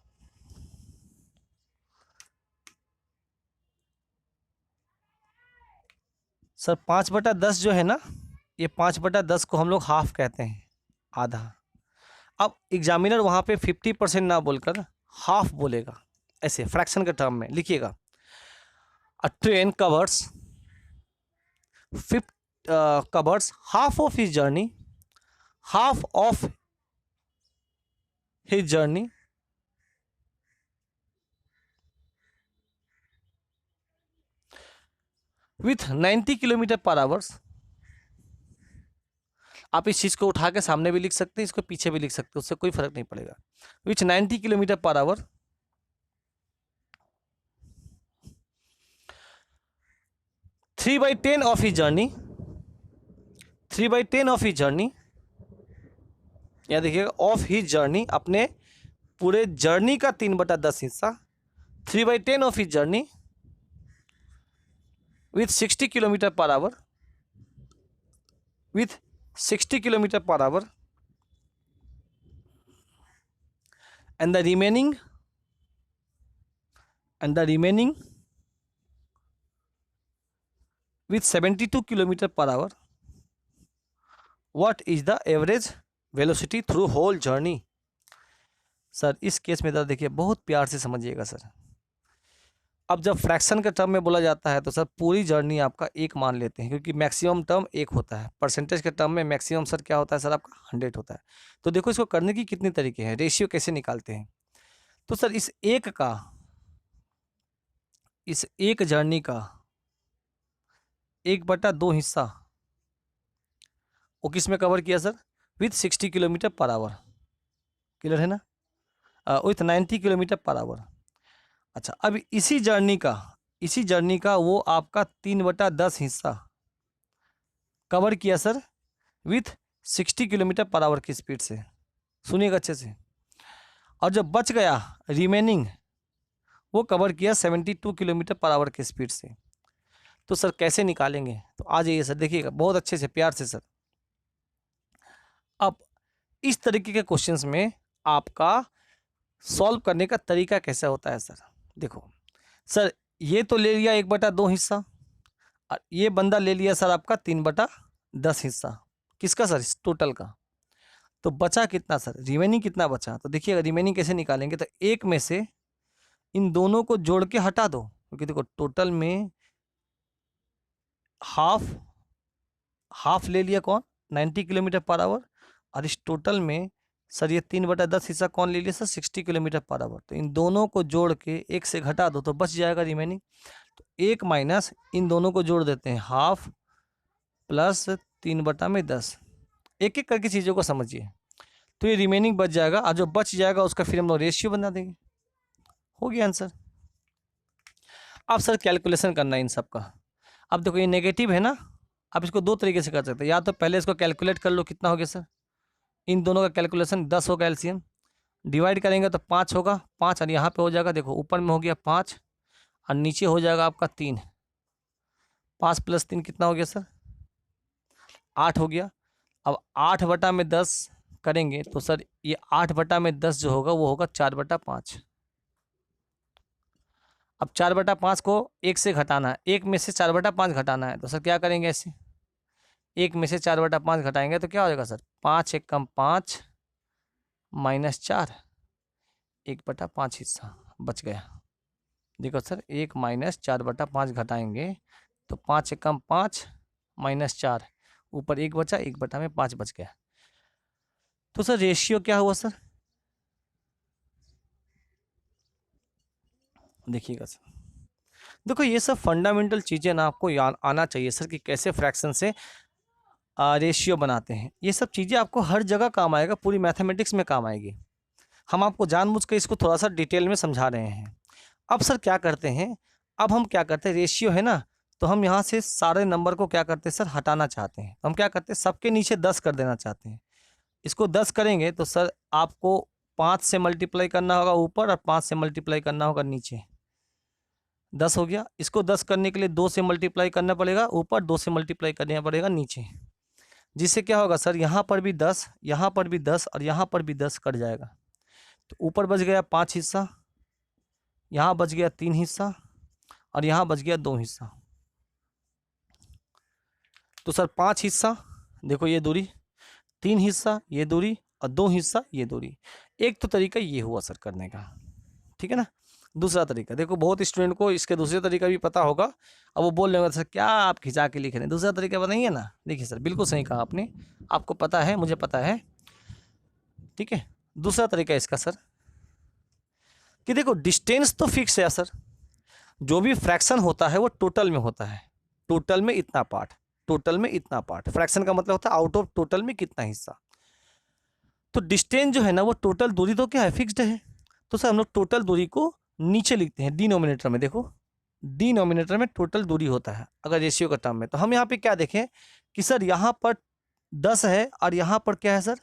S1: सर 5/10 जो है ना, ये 5/10 को हम लोग हाफ कहते हैं, आधा। अब एग्जामिनर वहाँ पे 50% ना बोलकर हाफ बोलेगा, ऐसे फ्रैक्शन के टर्म में लिखिएगा। अ train covers half of his journey, half of his journey with 90 kilometre पर आवर्स। आप इस चीज़ को उठा के सामने भी लिख सकते हैं, इसको पीछे भी लिख सकते हैं, उससे कोई फर्क नहीं पड़ेगा। With 90 kilometre per hour 3/10 of he journey, 3/10 of he journey, या देखिएगा ऑफ ही जर्नी, अपने पूरे जर्नी का 3/10 हिस्सा, 3/10 of he journey with 60 kilometre per hour, with 60 kilometre per hour, and the remaining with 72 kilometer per hour. What is the average velocity through whole journey? Sir इस केस में देखिए बहुत प्यार से समझिएगा सर। अब जब फ्रैक्शन के टर्म में बोला जाता है तो सर पूरी जर्नी आपका एक मान लेते हैं, क्योंकि मैक्सिमम टर्म एक होता है। परसेंटेज के टर्म में मैक्सिमम सर क्या होता है सर, आपका 100 होता है। तो देखो इसको करने की कितने तरीके हैं, रेशियो कैसे निकालते हैं। तो सर इस एक जर्नी का 1/2 हिस्सा वो किस में कवर किया sir, with 60 kilometre per hour, clear है ना, विथ 90 किलोमीटर पर आवर। अच्छा, अब इसी जर्नी का वो आपका 3/10 हिस्सा कवर किया sir with 60 kilometre per hour की स्पीड से। सुनिएगा अच्छे से। और जब बच गया रिमेनिंग, वो कवर किया 72 किलोमीटर पर आवर की स्पीड से। तो सर कैसे निकालेंगे, तो आ जाइए सर, देखिएगा बहुत अच्छे से प्यार से सर। अब इस तरीके के क्वेश्चंस में आपका सॉल्व करने का तरीका कैसा होता है सर, देखो सर ये तो ले लिया 1/2 हिस्सा, और ये बंदा ले लिया सर आपका 3/10 हिस्सा, किसका सर, इस टोटल का। तो बचा कितना सर, रिमेनिंग कितना बचा, तो देखिएगा रिमेनिंग कैसे निकालेंगे। तो एक में से इन दोनों को जोड़ के हटा दो, क्योंकि देखो टोटल में हाफ ले लिया कौन, 90 किलोमीटर पर आवर, और इस टोटल में सर ये 3/10 हिस्सा कौन ले लिया सर, 60 किलोमीटर पर आवर। तो इन दोनों को जोड़ के एक से घटा दो तो बच जाएगा रिमेनिंग। तो एक माइनस इन दोनों को जोड़ देते हैं, हाफ प्लस 3/10, एक एक करके चीज़ों को समझिए। तो ये रिमेनिंग बच जाएगा, और जो बच जाएगा उसका फिर हम लोग रेशियो बना देंगे। हो गया आंसर। अब सर कैलकुलेशन करना है इन सब का। अब देखो ये नेगेटिव है ना, अब इसको दो तरीके से कर सकते हैं। या तो पहले इसको कैलकुलेट कर लो, कितना हो गया सर, इन दोनों का कैलकुलेशन 10 होगा एलसीएम, डिवाइड करेंगे तो 5 होगा, 5 और यहाँ पे हो जाएगा, देखो ऊपर में हो गया 5 और नीचे हो जाएगा आपका 3, 5 + 3 कितना हो गया सर, 8 हो गया। अब 8/10 करेंगे तो सर ये 8/10 जो होगा वो होगा 4/5। अब 4/5 को एक से घटाना है, एक में से 4/5 घटाना है, तो सर क्या करेंगे, ऐसे एक में से 4/5 घटाएंगे तो क्या हो जाएगा सर, 5 × 5 - 4, 1/5 हिस्सा बच गया। देखो सर 1 - 4/5 घटाएंगे तो 5 × 5 - 4, ऊपर 1 बचा, 1/5 बच गया। तो सर रेशियो क्या हुआ सर, देखिएगा सर, देखो ये सब फंडामेंटल चीज़ें ना आपको आना चाहिए सर, कि कैसे फ्रैक्शन से रेशियो बनाते हैं। ये सब चीज़ें आपको हर जगह काम आएगा, पूरी मैथमेटिक्स में काम आएगी। हम आपको जानबूझ के इसको थोड़ा सा डिटेल में समझा रहे हैं। अब सर क्या करते हैं, अब हम क्या करते हैं, रेशियो है ना, तो हम यहाँ से सारे नंबर को क्या करते हैं सर, हटाना चाहते हैं। तो हम क्या करते हैं, सबके नीचे 10 कर देना चाहते हैं। इसको 10 करेंगे तो सर आपको 5 से मल्टीप्लाई करना होगा ऊपर, और 5 से मल्टीप्लाई करना होगा नीचे, 10 हो गया। इसको 10 करने के लिए 2 से मल्टीप्लाई करना पड़ेगा ऊपर, 2 से मल्टीप्लाई करना पड़ेगा नीचे। जिससे क्या होगा सर, यहाँ पर भी 10, यहाँ पर भी 10 और यहाँ पर भी 10 कट जाएगा। तो ऊपर बच गया 5 हिस्सा, यहाँ बच गया 3 हिस्सा और यहाँ बच गया 2 हिस्सा। तो सर 5 हिस्सा देखो ये दूरी, 3 हिस्सा ये दूरी और 2 हिस्सा ये दूरी। एक तो तरीका ये हुआ सर करने का, ठीक है ना। दूसरा तरीका देखो, बहुत स्टूडेंट को इसके दूसरे तरीका भी पता होगा। अब वो बोल रहे होंगे सर क्या आप खिंचा के लिख रहे हैं, दूसरा तरीका बताइए ना। देखिए सर बिल्कुल सही कहा आपने, आपको पता है, मुझे पता है, ठीक है। दूसरा तरीका इसका सर कि देखो डिस्टेंस तो फिक्स है सर, जो भी फ्रैक्शन होता है वो टोटल में होता है, टोटल में इतना पार्ट, टोटल में इतना पार्ट। फ्रैक्शन का मतलब होता है आउट ऑफ टोटल में कितना हिस्सा। तो डिस्टेंस जो है ना वो टोटल दूरी तो क्या है, फिक्स्ड है। तो सर हम लोग टोटल दूरी को नीचे लिखते हैं डिनोमिनेटर में। देखो डिनोमिनेटर में टोटल दूरी होता है अगर रेशियो का टर्म में। तो हम यहाँ पे क्या देखें कि सर यहाँ पर 10 है और यहाँ पर क्या है सर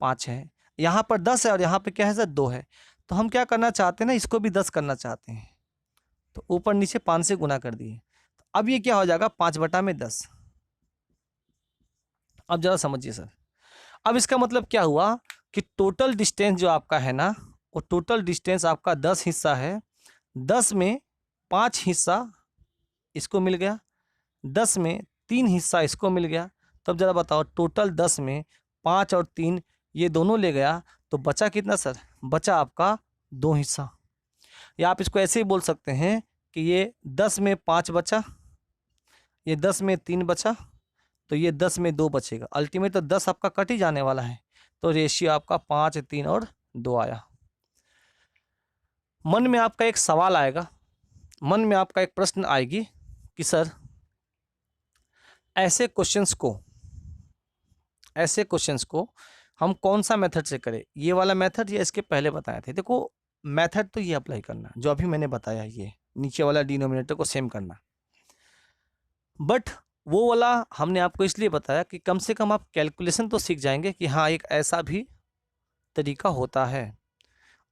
S1: 5 है, यहाँ पर 10 है और यहाँ पे क्या है सर 2 है। तो हम क्या करना चाहते हैं ना, इसको भी 10 करना चाहते हैं। तो ऊपर नीचे 5 से गुना कर दिए। तो अब ये क्या हो जाएगा 5/10। अब जरा समझिए सर, अब इसका मतलब क्या हुआ कि टोटल डिस्टेंस जो आपका है ना, वो टोटल डिस्टेंस आपका 10 हिस्सा है, 10 में 5 हिस्सा इसको मिल गया, 10 में 3 हिस्सा इसको मिल गया। तब जरा बताओ टोटल 10 में 5 और 3 ये दोनों ले गया तो बचा कितना सर, बचा आपका 2 हिस्सा। या आप इसको ऐसे ही बोल सकते हैं कि ये 10 में 5 बचा, ये 10 में 3 बचा, तो ये 10 में 2 बचेगा। अल्टीमेट तो 10 आपका कट ही जाने वाला है। तो रेशियो आपका 5, 3 और 2 आया। मन में आपका एक सवाल आएगा, मन में आपका एक प्रश्न आएगी कि सर ऐसे क्वेश्चंस को हम कौन सा मेथड से करें, ये वाला मेथड या इसके पहले बताए थे। देखो मेथड तो ये अप्लाई करना जो अभी मैंने बताया, ये नीचे वाला डिनोमिनेटर को सेम करना। बट वो वाला हमने आपको इसलिए बताया कि कम से कम आप कैलकुलेशन तो सीख जाएंगे कि हाँ एक ऐसा भी तरीका होता है।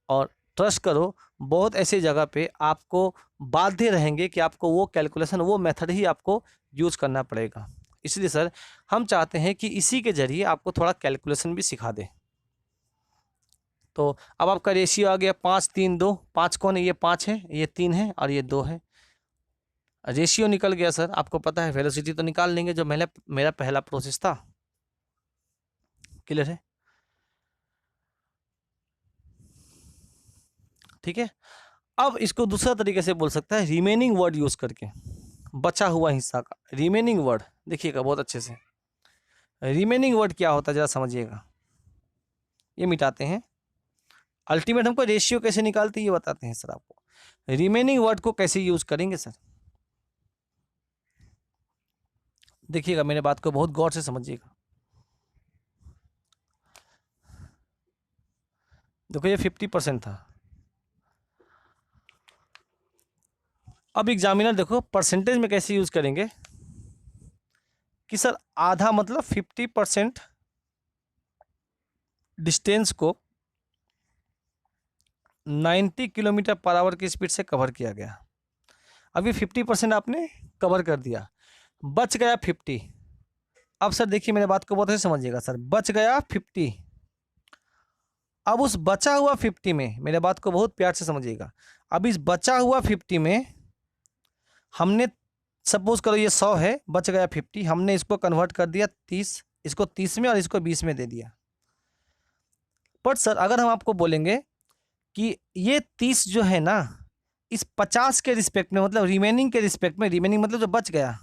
S1: और ट्रस्ट करो बहुत ऐसी जगह पे आपको बाध्य रहेंगे कि आपको वो कैलकुलेशन, वो मेथड ही आपको यूज करना पड़ेगा। इसलिए सर हम चाहते हैं कि इसी के जरिए आपको थोड़ा कैलकुलेशन भी सिखा दें। तो अब आपका रेशियो आ गया 5, 3, 2। 5 कौन है, ये 5 है, ये 3 है और ये 2 है। रेशियो निकल गया सर, आपको पता है वेलोसिटी तो निकाल लेंगे जो मेरा पहला प्रोसेस था। क्लियर है, ठीक है। अब इसको दूसरा तरीके से बोल सकता है रिमेनिंग वर्ड यूज करके, बचा हुआ हिस्सा का रिमेनिंग वर्ड। देखिएगा बहुत अच्छे से, रिमेनिंग वर्ड क्या होता है जरा समझिएगा। ये मिटाते हैं, अल्टीमेट हमको रेशियो कैसे निकालते हैं ये बताते हैं सर आपको। रिमेनिंग वर्ड को कैसे यूज करेंगे सर, देखिएगा मेरे बात को बहुत गौर से समझिएगा। देखो ये 50% था। अब एग्जामिनर देखो परसेंटेज में कैसे यूज करेंगे कि सर आधा मतलब 50% डिस्टेंस को 90 किलोमीटर पर आवर की स्पीड से कवर किया गया। अभी 50% आपने कवर कर दिया, बच गया 50। अब सर देखिए मेरे बात को बहुत अच्छे समझिएगा सर, बच गया 50। अब उस बचा हुआ 50 में, मेरे बात को बहुत प्यार से समझिएगा, अब इस बचा हुआ 50 में हमने सपोज करो ये 100 है, बच गया 50, हमने इसको कन्वर्ट कर दिया 30, इसको 30 में और इसको 20 में दे दिया। पर सर अगर हम आपको बोलेंगे कि ये 30 जो है ना इस 50 के रिस्पेक्ट में, मतलब रिमेनिंग के रिस्पेक्ट में, रिमेनिंग मतलब जो बच गया,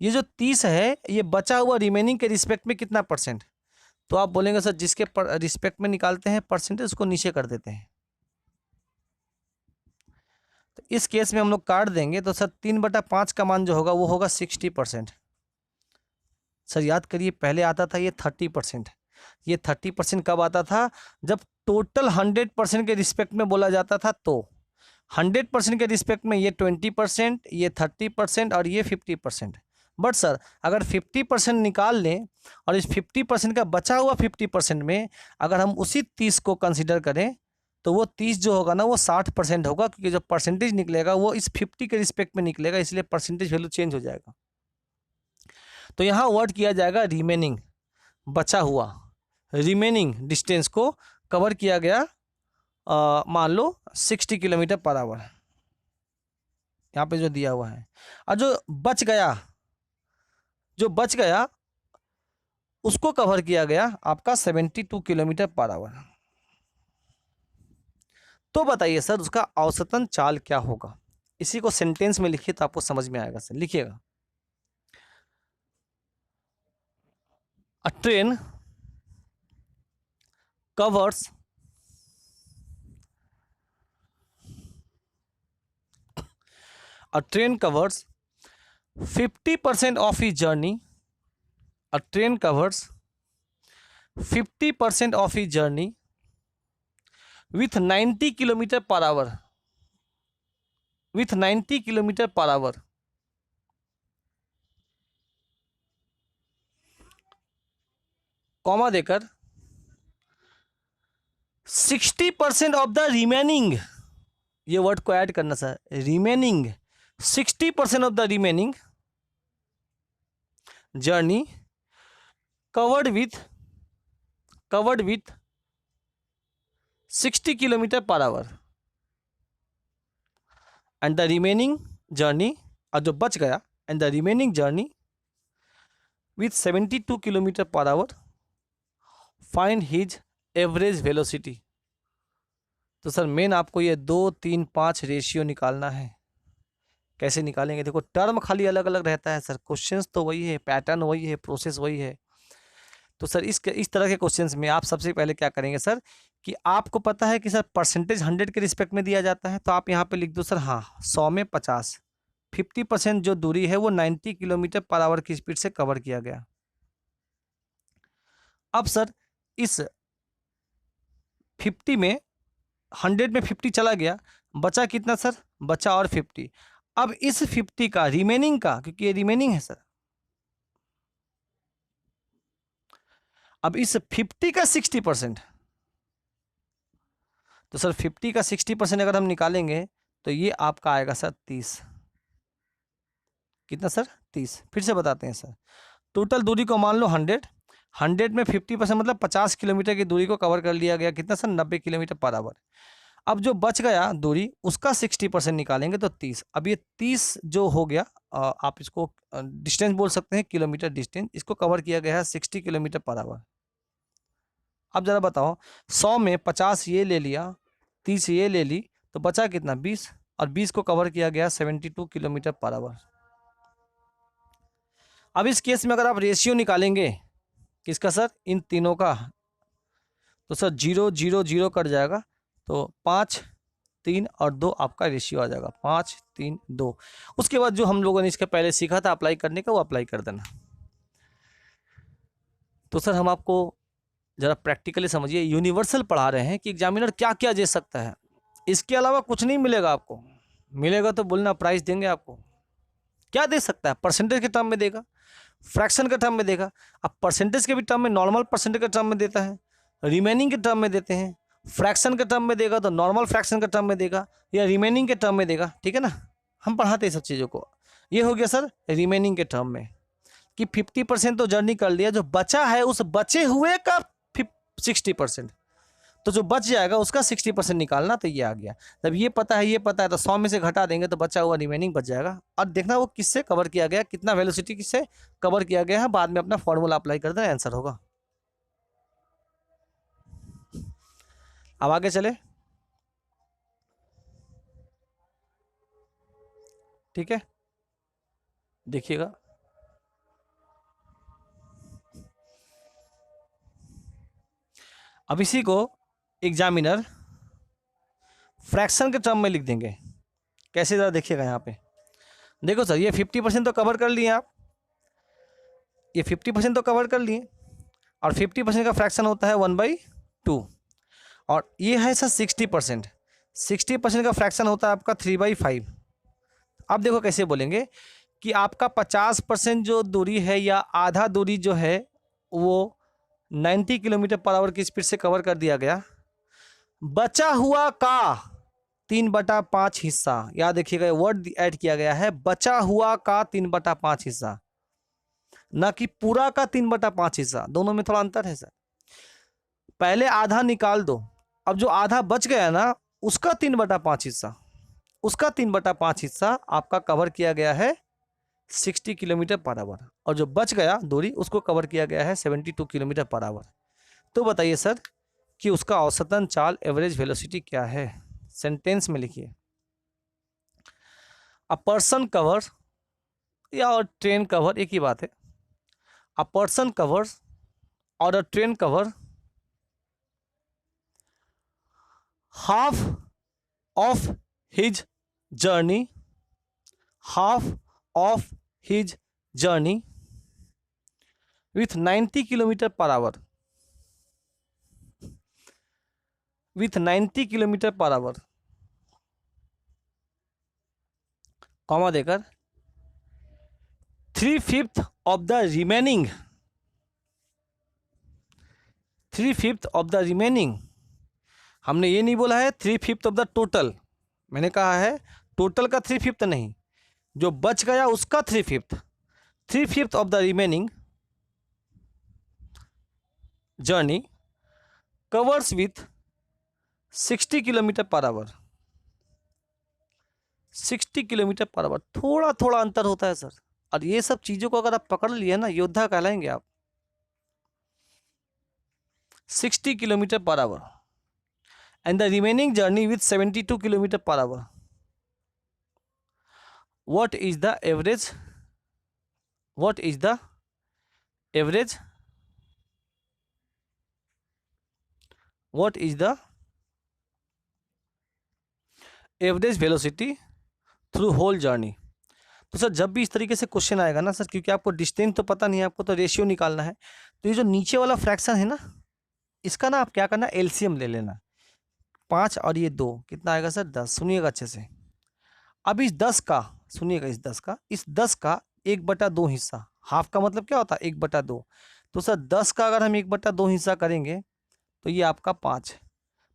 S1: ये जो 30 है ये बचा हुआ रिमेनिंग के रिस्पेक्ट में कितना परसेंट, तो आप बोलेंगे सर जिसके रिस्पेक्ट में निकालते हैं परसेंटेज उसको नीचे कर देते हैं। तो इस केस में हम लोग काट देंगे तो सर 3/5 का मान जो होगा वो होगा 60%। सर याद करिए पहले आता था ये 30%। ये 30% कब आता था, जब टोटल 100% के रिस्पेक्ट में बोला जाता था। तो 100% के रिस्पेक्ट में ये 20%, ये 30% और ये 50%। बट सर अगर 50% निकाल लें और इस 50% का बचा हुआ 50% में अगर हम उसी 30 को कंसिडर करें तो वो 30 जो होगा ना वो 60% होगा, क्योंकि जो परसेंटेज निकलेगा वो इस 50 के रिस्पेक्ट में निकलेगा, इसलिए परसेंटेज वैल्यू चेंज हो जाएगा। तो यहाँ वर्ड किया जाएगा रिमेनिंग, बचा हुआ, रिमेनिंग डिस्टेंस को कवर किया गया मान लो 60 किलोमीटर पर आवर, यहाँ पे जो दिया हुआ है। और जो बच गया उसको कवर किया गया आपका 72 किलोमीटर पर आवर। तो बताइए सर उसका औसतन चाल क्या होगा? इसी को सेंटेंस में लिखिए तो आपको समझ में आएगा सर। लिखिएगा, अ train covers 50% of its journey. A train covers 50% of its journey with 90 kilometer per hour. With 90 kilometer per hour. Comma देकर 60% ऑफ द रिमेनिंग, ये वर्ड को ऐड करना sir, remaining 60% of the remaining journey covered with 60 kilometre per hour and the remaining journey, और जो बच गया, and the remaining journey with 72 kilometre per hour, find his average velocity. तो सर मेन आपको ये 2, 3, 5 रेशियो निकालना है। कैसे निकालेंगे? देखो टर्म खाली अलग अलग रहता है सर, क्वेश्चंस तो वही है, पैटर्न वही है, प्रोसेस वही है। तो सर इस तरह के क्वेश्चंस में आप सबसे पहले क्या करेंगे सर कि आपको पता है कि सर परसेंटेज 100 के रिस्पेक्ट में दिया जाता है, तो आप यहाँ पे लिख दो सर हाँ 100 में 50, 50% जो दूरी है वो 90 किलोमीटर पर आवर की स्पीड से कवर किया गया। अब सर इस 50 में 100 में 50 चला गया, बचा कितना सर? बचा और 50। अब इस 50 का रिमेनिंग का, क्योंकि ये रिमेनिंग है सर, अब इस 50 का 60%, तो सर 50 का 60% अगर हम निकालेंगे तो ये आपका आएगा सर 30। कितना सर? 30। फिर से बताते हैं सर, टोटल दूरी को मान लो 100 में 50% मतलब 50 किलोमीटर की दूरी को कवर कर लिया गया। कितना सर? 90 kilometre per hour. अब जो बच गया दूरी उसका 60% निकालेंगे तो 30। अब ये 30 जो हो गया, आप इसको डिस्टेंस बोल सकते हैं, किलोमीटर डिस्टेंस, इसको कवर किया गया है 60 किलोमीटर पर आवर। अब जरा बताओ 100 में 50 ये ले लिया, 30 ये ले ली, तो बचा कितना? 20, और 20 को कवर किया गया 72 किलोमीटर पर आवर। अब इस केस में अगर आप रेशियो निकालेंगे किसका सर? इन तीनों का, तो सर 0 0 0 कट जाएगा, तो 5 3 और 2 आपका रेशियो आ जाएगा, 5 3 2। उसके बाद जो हम लोगों ने इसके पहले सीखा था अप्लाई करने का, वो अप्लाई कर देना। तो सर हम आपको जरा प्रैक्टिकली समझिए, यूनिवर्सल पढ़ा रहे हैं कि एग्जामिनर क्या क्या दे सकता है, इसके अलावा कुछ नहीं मिलेगा आपको। मिलेगा तो बोलना प्राइस देंगे आपको। क्या दे सकता है? परसेंटेज के टर्म में देगा, फ्रैक्शन के टर्म में देगा। अब परसेंटेज के भी टर्म में नॉर्मल परसेंटेज के टर्म में देता है, रिमेनिंग के टर्म में देते हैं, फ्रैक्शन के टर्म में देगा तो नॉर्मल फ्रैक्शन के टर्म में देगा, या रिमेनिंग के टर्म में देगा। ठीक है ना, हम पढ़ाते हैं सब चीज़ों को। ये हो गया सर रिमेनिंग के टर्म में कि 50% तो जर्नी कर लिया, जो बचा है उस बचे हुए का 60%, तो जो बच जाएगा उसका 60% निकालना। तो ये आ गया। जब ये पता है तो 100 में से घटा देंगे तो बचा हुआ रिमेनिंग बच जाएगा। और देखना वो किससे कवर किया गया, कितना वेलोसिटी किससे कवर किया गया है, बाद में अपना फॉर्मूला अप्लाई कर देना, आंसर होगा। अब आगे चले, ठीक है, देखिएगा। अब इसी को एग्जामिनर फ्रैक्शन के टर्म में लिख देंगे। कैसे, ज़रा देखिएगा यहाँ पे। देखो सर ये 50% तो कवर कर लिए आप, ये 50% तो कवर कर लिए, और 50% का फ्रैक्शन होता है 1/2, और ये है सर 60%। 60% का फ्रैक्शन होता है आपका 3/5। अब देखो कैसे बोलेंगे कि आपका 50% जो दूरी है या आधा दूरी जो है वो 90 किलोमीटर पर आवर की स्पीड से कवर कर दिया गया, बचा हुआ का 3/5 हिस्सा, याद रखिएगा वर्ड ऐड किया गया है, बचा हुआ का 3/5 हिस्सा। ना कि पूरा का 3/5 हिस्सा, दोनों में थोड़ा अंतर है सर। पहले आधा निकाल दो, अब जो आधा बच गया ना उसका 3/5 हिस्सा, उसका 3/5 हिस्सा आपका कवर किया गया है 60 किलोमीटर पर आवर, और जो बच गया दूरी उसको कवर किया गया है 72 किलोमीटर पर आवर। तो बताइए सर कि उसका औसतन चाल एवरेज वेलोसिटी क्या है? सेंटेंस में लिखिए। अ पर्सन कवर या और ट्रेन कवर एक ही बात है। अ पर्सन कवर और अ train cover half of his journey, half of his journey with 90 kilometer per hour, with 90 kilometre per hour, comma देकर 3/5 of the remaining, 3/5 of the remaining, हमने ये नहीं बोला है 3/5 ऑफ द टोटल, मैंने कहा है टोटल का 3/5 नहीं, जो बच गया उसका 3/5, 3/5 of the remaining journey covers with 60 kilometre per hour, 60 kilometre per hour. थोड़ा थोड़ा अंतर होता है सर, और ये सब चीज़ों को अगर आप पकड़ लिए ना योद्धा कहलाएंगे आप। 60 kilometre per hour and the remaining journey with 72 kilometer per hour. What is the average? What is the average? What is the average velocity through whole journey? तो सर जब भी इस तरीके से क्वेश्चन आएगा ना सर, क्योंकि आपको डिस्टेंस तो पता नहीं है, आपको तो रेशियो निकालना है, तो ये जो नीचे वाला फ्रैक्शन है ना, इसका ना आप क्या करना, एलसीएम ले लेना। 5 और ये 2 कितना आएगा सर? 10। सुनिएगा अच्छे से। अब इस 10 का, सुनिएगा इस 10 का 1/2 हिस्सा, हाफ का मतलब क्या होता है 1/2, तो सर 10 का अगर हम 1/2 हिस्सा करेंगे तो ये आपका 5,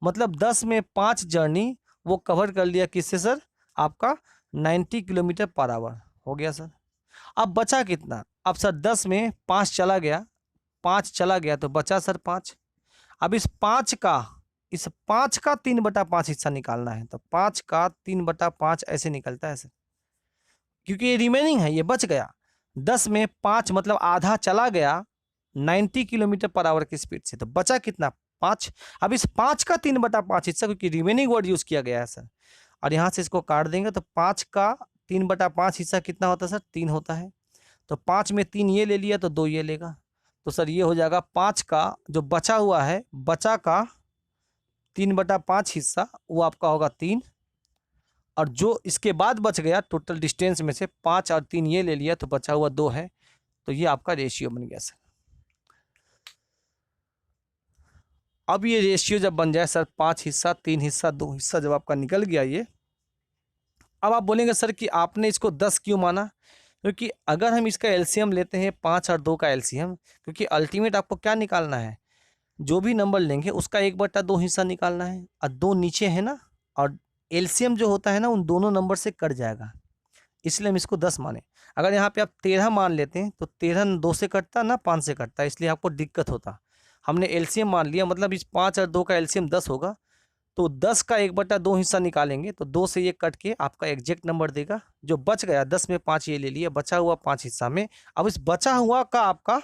S1: मतलब 10 में 5 जर्नी वो कवर कर लिया किससे सर? आपका 90 किलोमीटर पर आवर हो गया सर। अब बचा कितना? अब सर 10 में 5 चला गया, 5 चला गया तो बचा सर 5। अब इस 5 का 3/5 हिस्सा निकालना है, तो 5 का 3/5 ऐसे निकलता है सर, क्योंकि ये रिमेनिंग है, ये बच गया। 10 में 5 मतलब आधा चला गया 90 किलोमीटर पर आवर की स्पीड से, तो बचा कितना? 5। अब इस 5 का 3/5 हिस्सा, क्योंकि रिमेनिंग वर्ड यूज किया गया है सर, और यहाँ से इसको काट देंगे तो 5 का 3/5 हिस्सा कितना होता है सर? 3 होता है। तो 5 में 3 ये ले लिया तो 2 ये लेगा, तो सर ये हो जाएगा 5 का जो बचा हुआ है, बचा का 3/5 हिस्सा वो आपका होगा 3, और जो इसके बाद बच गया टोटल डिस्टेंस में से 5 और 3 ये ले लिया तो बचा हुआ 2 है, तो ये आपका रेशियो बन गया सर। अब ये रेशियो जब बन जाए सर 5 हिस्सा 3 हिस्सा 2 हिस्सा जब आपका निकल गया ये, अब आप बोलेंगे सर कि आपने इसको 10 क्यों माना? क्योंकि अगर हम इसका एलसीएम लेते हैं 5 और 2 का एलसीएम, क्योंकि अल्टीमेट आपको क्या निकालना है, जो भी नंबर लेंगे उसका 1/2 हिस्सा निकालना है, और 2 नीचे है ना, और एलसीएम जो होता है ना उन दोनों नंबर से कट जाएगा, इसलिए हम इसको 10 माने। अगर यहाँ पे आप 13 मान लेते हैं तो 13 2 से कटता ना 5 से कटता, इसलिए आपको दिक्कत होता। हमने एलसीएम मान लिया, मतलब इस 5 और 2 का एलसीएम 10 होगा, तो 10 का 1/2 हिस्सा निकालेंगे तो 2 से ये कट के आपका एग्जैक्ट नंबर देगा। जो बच गया 10 में 5 ये ले लिया, बचा हुआ 5 हिस्सा में, अब इस बचा हुआ का आपका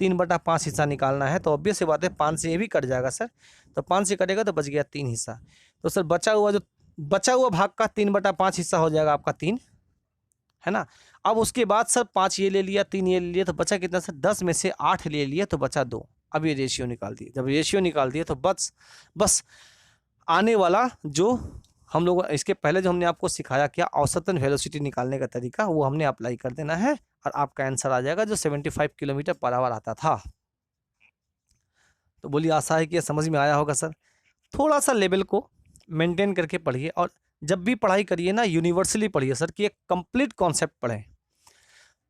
S1: 3/5 हिस्सा निकालना है, तो ऑब्वियस सी बात है 5 से ये भी कट जाएगा सर, तो 5 से कटेगा तो बच गया 3 हिस्सा। तो सर बचा हुआ भाग का 3/5 हिस्सा हो जाएगा आपका 3, है ना। अब उसके बाद सर 5 ये ले लिया 3 ये ले लिया, तो बचा कितना सर? 10 में से 8 ले लिया तो बचा 2। अब ये रेशियो निकाल दिए, जब रेशियो निकाल दिए तो बस आने वाला जो हम लोग इसके पहले जो हमने आपको सिखाया क्या औसतन वेलोसिटी निकालने का तरीका, वो हमने अप्लाई कर देना है और आपका आंसर आ जाएगा जो 75 किलोमीटर पर आवर आता था। तो बोलिए आशा है कि ये समझ में आया होगा सर। थोड़ा सा लेवल को मेंटेन करके पढ़िए, और जब भी पढ़ाई करिए ना यूनिवर्सली पढ़िए सर, कि एक कंप्लीट कॉन्सेप्ट पढ़ें,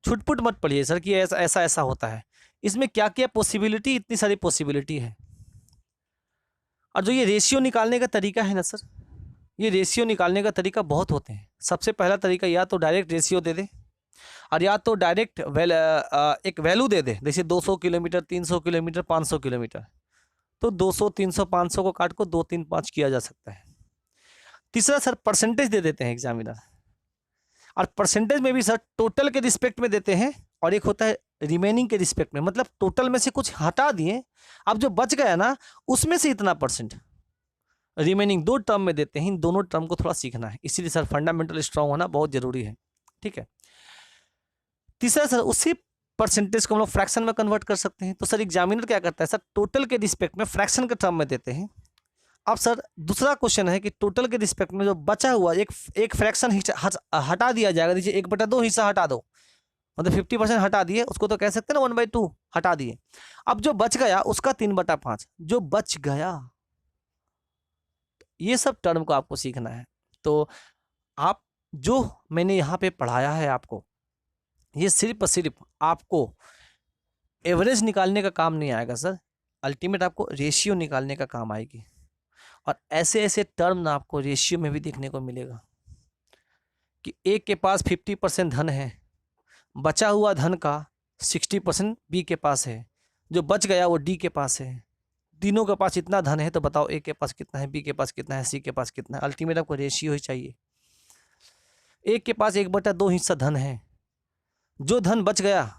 S1: छुटपुट मत पढ़िए सर कि ऐसा ऐसा होता है, इसमें क्या क्या पॉसिबिलिटी, इतनी सारी पॉसिबिलिटी है। और जो ये रेशियो निकालने का तरीका है ना सर, ये रेशियो निकालने का तरीका बहुत होते हैं। सबसे पहला तरीका या तो डायरेक्ट रेशियो दे दे, और या तो डायरेक्ट एक वैल्यू दे दे, जैसे 200 किलोमीटर, 300 किलोमीटर, 500 किलोमीटर, तो 200, 300, 500 को काट को 2, 3, 5 किया जा सकता है। तीसरा सर परसेंटेज दे देते हैं एग्जामिनर, और परसेंटेज में भी सर टोटल के रिस्पेक्ट में देते हैं और एक होता है रिमेनिंग के रिस्पेक्ट में, मतलब टोटल में से कुछ हटा दिए, अब जो बच गया ना उसमें से इतना परसेंट रिमेनिंग 2 टर्म में देते हैं। इन दोनों टर्म को थोड़ा सीखना है, इसीलिए सर फंडामेंटल स्ट्रांग होना बहुत जरूरी है, ठीक है। तीसरा सर उसी परसेंटेज को हम लोग फ्रैक्शन में कन्वर्ट कर सकते हैं। तो सर एग्जामिनर क्या करता है सर, टोटल के रिस्पेक्ट में फ्रैक्शन के टर्म में देते हैं। अब सर दूसरा क्वेश्चन है कि टोटल के रिस्पेक्ट में जो बचा हुआ एक फ्रैक्शन हटा दिया जाएगा, दीजिए 1/2 हिस्सा हटा दो, मतलब 50% हटा दिए, उसको तो कह सकते हैं ना 1/2 हटा दिए। अब जो बच गया उसका 3/5 जो बच गया, ये सब टर्म को आपको सीखना है। तो आप जो मैंने यहाँ पे पढ़ाया है आपको, ये सिर्फ और सिर्फ आपको एवरेज निकालने का काम नहीं आएगा सर, अल्टीमेट आपको रेशियो निकालने का काम आएगी। और ऐसे ऐसे टर्म ना आपको रेशियो में भी देखने को मिलेगा कि ए के पास 50% धन है, बचा हुआ धन का 60% बी के पास है, जो बच गया वो डी के पास है। तीनों के पास इतना धन है, तो बताओ ए के पास कितना है, बी के पास कितना है, सी के पास कितना है। अल्टीमेट आपको रेशियो ही चाहिए। ए के पास 1/2 हिस्सा धन है, जो धन बच गया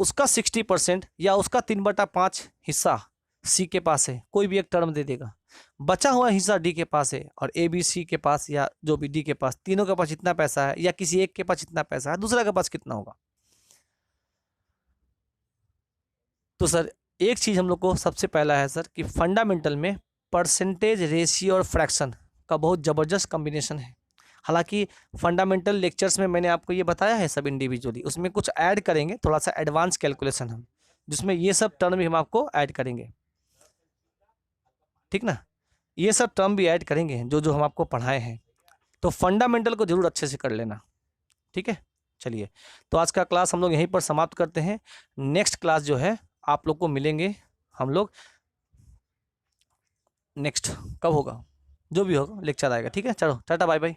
S1: उसका 60% या उसका 3/5 हिस्सा सी के पास है, कोई भी एक टर्म दे देगा। बचा हुआ हिस्सा डी के पास है, और ए बी सी के पास या जो भी डी के पास, तीनों के पास इतना पैसा है, या किसी एक के पास इतना पैसा है, दूसरा के पास कितना होगा। तो सर एक चीज हम लोग को सबसे पहला है सर कि फंडामेंटल में परसेंटेज, रेशियो और फ्रैक्शन का बहुत जबरदस्त कॉम्बिनेशन है। हालांकि फंडामेंटल लेक्चर्स में मैंने आपको ये बताया है सब इंडिविजुअली, उसमें कुछ ऐड करेंगे, थोड़ा सा एडवांस कैलकुलेशन हम, जिसमें ये सब टर्म भी हम आपको ऐड करेंगे, ठीक ना। ये सब टर्म भी ऐड करेंगे जो जो हम आपको पढ़ाए हैं। तो फंडामेंटल को जरूर अच्छे से कर लेना, ठीक है। चलिए, तो आज का क्लास हम लोग यहीं पर समाप्त करते हैं। नेक्स्ट क्लास जो है आप लोग को मिलेंगे हम लोग, नेक्स्ट कब होगा, जो भी होगा लेक्चर आएगा, ठीक है। चलो टाटा बाय बाय।